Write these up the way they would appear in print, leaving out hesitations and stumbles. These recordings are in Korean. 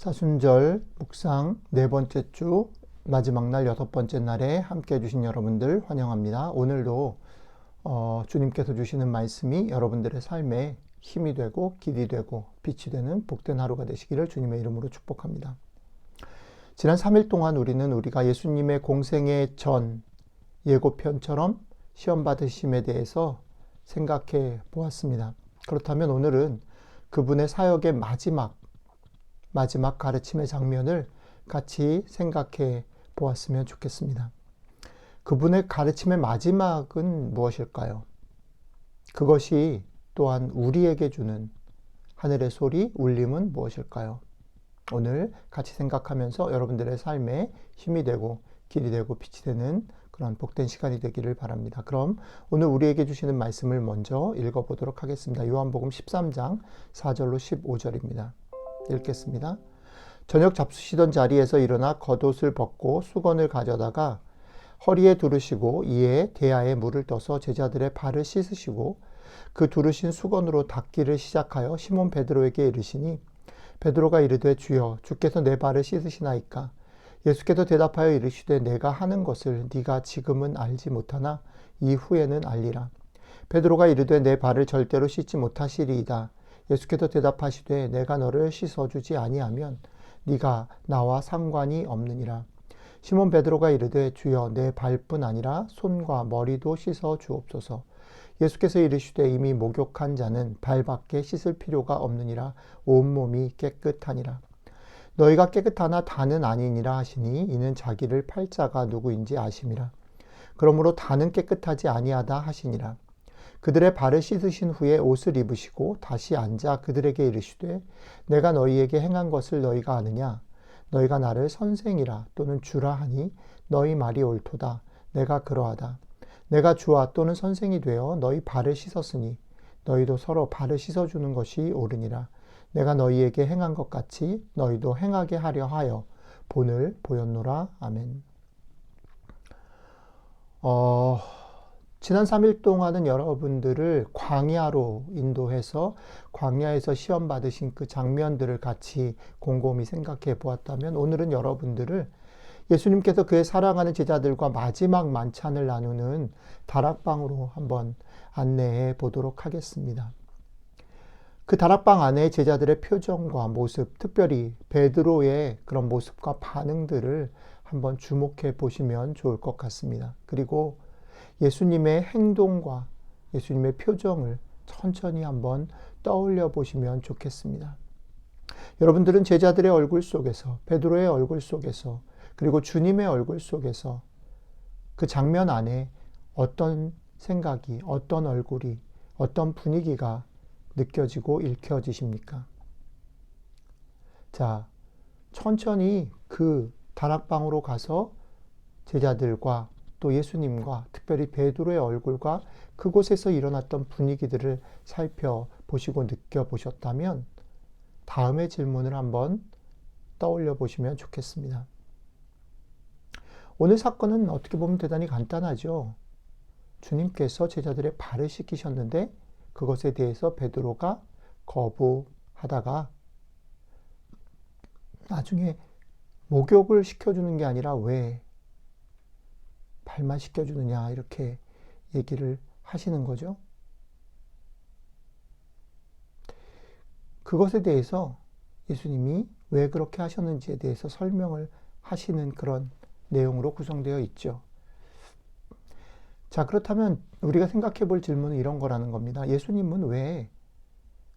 사순절 묵상 네 번째 주 마지막 날 여섯 번째 날에 함께 해주신 여러분들 환영합니다. 오늘도 주님께서 주시는 말씀이 여러분들의 삶에 힘이 되고 길이 되고 빛이 되는 복된 하루가 되시기를 주님의 이름으로 축복합니다. 지난 3일 동안 우리가 예수님의 공생의 전 예고편처럼 시험 받으심에 대해서 생각해 보았습니다. 그렇다면 오늘은 그분의 사역의 마지막 가르침의 장면을 같이 생각해 보았으면 좋겠습니다. 그분의 가르침의 마지막은 무엇일까요? 그것이 또한 우리에게 주는 하늘의 소리, 울림은 무엇일까요? 오늘 같이 생각하면서 여러분들의 삶에 힘이 되고 길이 되고 빛이 되는 그런 복된 시간이 되기를 바랍니다. 그럼 오늘 우리에게 주시는 말씀을 먼저 읽어보도록 하겠습니다. 요한복음 13장 4절로 15절입니다. 읽겠습니다. 저녁 잡수시던 자리에서 일어나 겉옷을 벗고 수건을 가져다가 허리에 두르시고 이에 대야에 물을 떠서 제자들의 발을 씻으시고 그 두르신 수건으로 닦기를 시작하여 시몬 베드로에게 이르시니 베드로가 이르되 주여 주께서 내 발을 씻으시나이까? 예수께서 대답하여 이르시되 내가 하는 것을 네가 지금은 알지 못하나 이후에는 알리라. 베드로가 이르되 내 발을 절대로 씻지 못하시리이다. 예수께서 대답하시되 내가 너를 씻어주지 아니하면 네가 나와 상관이 없느니라. 시몬 베드로가 이르되 주여 내 발뿐 아니라 손과 머리도 씻어 주옵소서. 예수께서 이르시되 이미 목욕한 자는 발밖에 씻을 필요가 없느니라. 온몸이 깨끗하니라. 너희가 깨끗하나 다는 아니니라 하시니 이는 자기를 팔 자가 누구인지 아심이라. 그러므로 다는 깨끗하지 아니하다 하시니라. 그들의 발을 씻으신 후에 옷을 입으시고 다시 앉아 그들에게 이르시되 내가 너희에게 행한 것을 너희가 아느냐? 너희가 나를 선생이라 또는 주라 하니 너희 말이 옳도다. 내가 그러하다. 내가 주와 또는 선생이 되어 너희 발을 씻었으니 너희도 서로 발을 씻어주는 것이 옳으니라. 내가 너희에게 행한 것 같이 너희도 행하게 하려 하여 본을 보였노라. 아멘. 지난 3일 동안은 여러분들을 광야로 인도해서 광야에서 시험 받으신 그 장면들을 같이 곰곰이 생각해 보았다면 오늘은 여러분들을 예수님께서 그의 사랑하는 제자들과 마지막 만찬을 나누는 다락방으로 한번 안내해 보도록 하겠습니다. 그 다락방 안에 제자들의 표정과 모습, 특별히 베드로의 그런 모습과 반응들을 한번 주목해 보시면 좋을 것 같습니다. 그리고 예수님의 행동과 예수님의 표정을 천천히 한번 떠올려 보시면 좋겠습니다. 여러분들은 제자들의 얼굴 속에서, 베드로의 얼굴 속에서, 그리고 주님의 얼굴 속에서 그 장면 안에 어떤 생각이, 어떤 얼굴이, 어떤 분위기가 느껴지고 읽혀지십니까? 자, 천천히 그 다락방으로 가서 제자들과 또 예수님과 특별히 베드로의 얼굴과 그곳에서 일어났던 분위기들을 살펴보시고 느껴보셨다면 다음의 질문을 한번 떠올려 보시면 좋겠습니다. 오늘 사건은 어떻게 보면 대단히 간단하죠. 주님께서 제자들의 발을 씻기셨는데 그것에 대해서 베드로가 거부하다가 나중에 목욕을 시켜주는 게 아니라 왜 발만 씻겨주느냐 이렇게 얘기를 하시는 거죠. 그것에 대해서 예수님이 왜 그렇게 하셨는지에 대해서 설명을 하시는 그런 내용으로 구성되어 있죠. 자, 그렇다면 우리가 생각해 볼 질문은 이런 거라는 겁니다. 예수님은 왜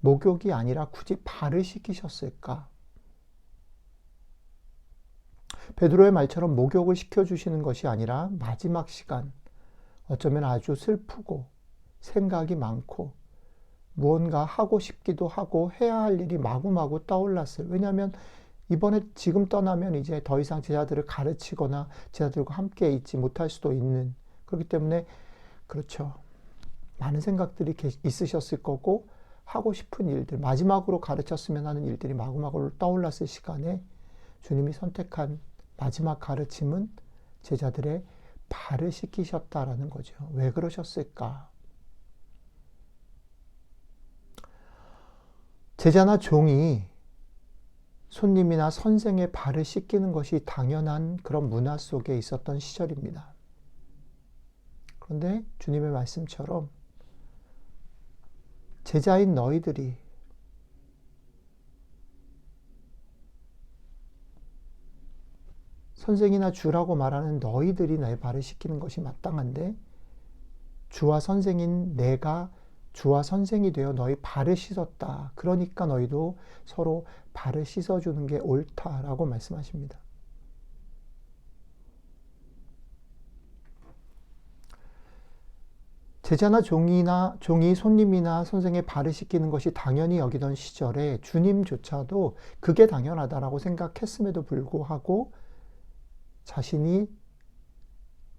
목욕이 아니라 굳이 발을 씻기셨을까? 베드로의 말처럼 목욕을 시켜주시는 것이 아니라 마지막 시간, 어쩌면 아주 슬프고 생각이 많고 무언가 하고 싶기도 하고 해야 할 일이 마구마구 떠올랐어요. 왜냐하면 이번에 지금 떠나면 이제 더 이상 제자들을 가르치거나 제자들과 함께 있지 못할 수도 있는, 그렇기 때문에 그렇죠. 많은 생각들이 있으셨을 거고 하고 싶은 일들, 마지막으로 가르쳤으면 하는 일들이 마구마구 떠올랐을 시간에 주님이 선택한 마지막 가르침은 제자들의 발을 씻기셨다라는 거죠. 왜 그러셨을까? 제자나 종이 손님이나 선생의 발을 씻기는 것이 당연한 그런 문화 속에 있었던 시절입니다. 그런데 주님의 말씀처럼 제자인 너희들이 선생이나 주라고 말하는 너희들이 나의 발을 씻기는 것이 마땅한데 주와 선생인 내가 주와 선생이 되어 너희 발을 씻었다. 그러니까 너희도 서로 발을 씻어주는 게 옳다라고 말씀하십니다. 제자나 종이 손님이나 선생의 발을 씻기는 것이 당연히 여기던 시절에 주님조차도 그게 당연하다라고 생각했음에도 불구하고 자신이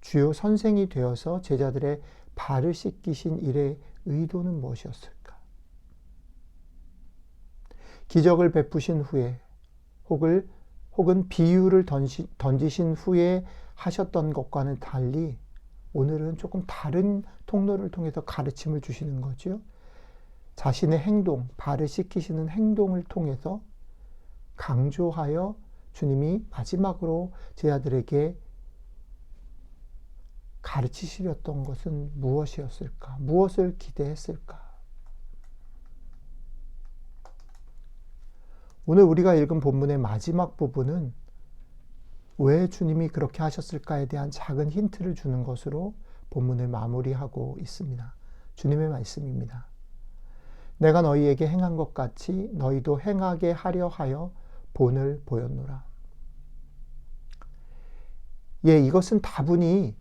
주요 선생이 되어서 제자들의 발을 씻기신 일의 의도는 무엇이었을까? 기적을 베푸신 후에 혹은 비유를 던지신 후에 하셨던 것과는 달리 오늘은 조금 다른 통로를 통해서 가르침을 주시는 거죠. 자신의 행동, 발을 씻기시는 행동을 통해서 강조하여 주님이 마지막으로 제자들에게 가르치시렸던 것은 무엇이었을까? 무엇을 기대했을까? 오늘 우리가 읽은 본문의 마지막 부분은 왜 주님이 그렇게 하셨을까에 대한 작은 힌트를 주는 것으로 본문을 마무리하고 있습니다. 주님의 말씀입니다. 내가 너희에게 행한 것 같이 너희도 행하게 하려 하여 본을 보였노라. 예, 이것은 다분히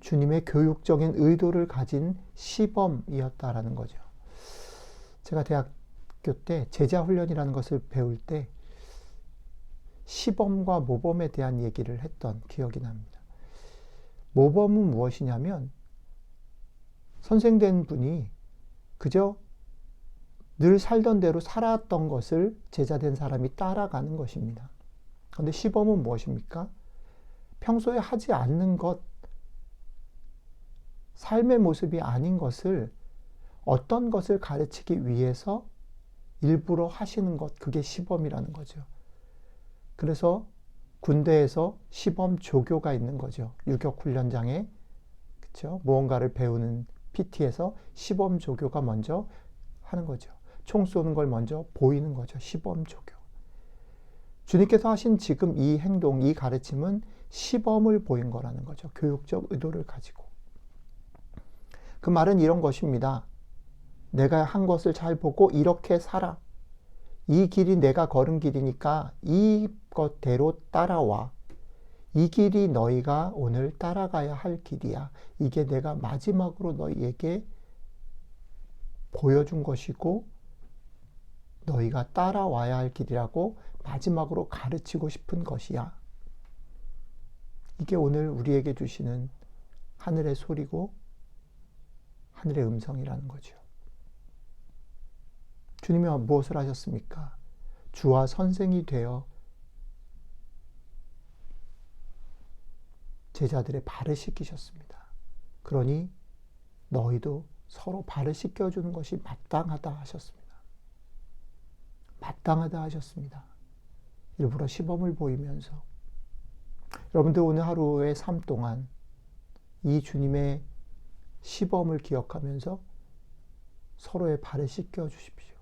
주님의 교육적인 의도를 가진 시범이었다라는 거죠. 제가 대학교 때 제자훈련이라는 것을 배울 때 시범과 모범에 대한 얘기를 했던 기억이 납니다. 모범은 무엇이냐면 선생된 분이 그저 늘 살던 대로 살았던 것을 제자된 사람이 따라가는 것입니다. 그런데 시범은 무엇입니까? 평소에 하지 않는 것, 삶의 모습이 아닌 것을 어떤 것을 가르치기 위해서 일부러 하시는 것, 그게 시범이라는 거죠. 그래서 군대에서 시범 조교가 있는 거죠. 유격훈련장에, 그렇죠? 무언가를 배우는 PT에서 시범 조교가 먼저 하는 거죠. 총 쏘는 걸 먼저 보이는 거죠. 시범 조교. 주님께서 하신 지금 이 행동, 이 가르침은 시범을 보인 거라는 거죠. 교육적 의도를 가지고. 그 말은 이런 것입니다. 내가 한 것을 잘 보고 이렇게 살아. 이 길이 내가 걸은 길이니까 이것대로 따라와. 이 길이 너희가 오늘 따라가야 할 길이야. 이게 내가 마지막으로 너희에게 보여준 것이고 너희가 따라와야 할 길이라고 마지막으로 가르치고 싶은 것이야. 이게 오늘 우리에게 주시는 하늘의 소리고 하늘의 음성이라는 거죠. 주님이 무엇을 하셨습니까? 주와 선생이 되어 제자들의 발을 씻기셨습니다. 그러니 너희도 서로 발을 씻겨주는 것이 마땅하다 하셨습니다. 마땅하다 하셨습니다. 일부러 시범을 보이면서 여러분들 오늘 하루의 삶 동안 이 주님의 시범을 기억하면서 서로의 발을 씻겨 주십시오.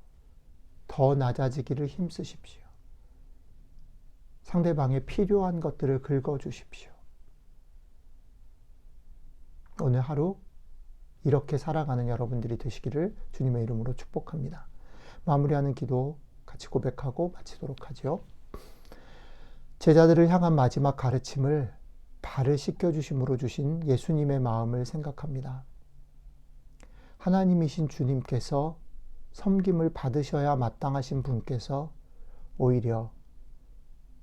더 낮아지기를 힘쓰십시오. 상대방의 필요한 것들을 긁어 주십시오. 오늘 하루 이렇게 살아가는 여러분들이 되시기를 주님의 이름으로 축복합니다. 마무리하는 기도 같이 고백하고 마치도록 하죠. 제자들을 향한 마지막 가르침을 발을 씻겨주심으로 주신 예수님의 마음을 생각합니다. 하나님이신 주님께서 섬김을 받으셔야 마땅하신 분께서 오히려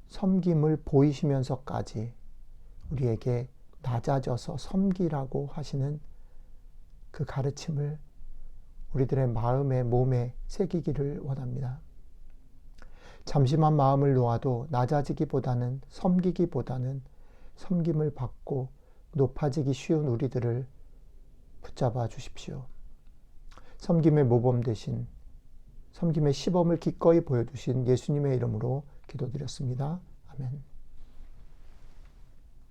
섬김을 보이시면서까지 우리에게 낮아져서 섬기라고 하시는 그 가르침을 우리들의 마음에 몸에 새기기를 원합니다. 잠시만 마음을 놓아도 낮아지기보다는 섬기기보다는 섬김을 받고 높아지기 쉬운 우리들을 붙잡아 주십시오. 섬김의 모범 대신 섬김의 시범을 기꺼이 보여주신 예수님의 이름으로 기도드렸습니다. 아멘.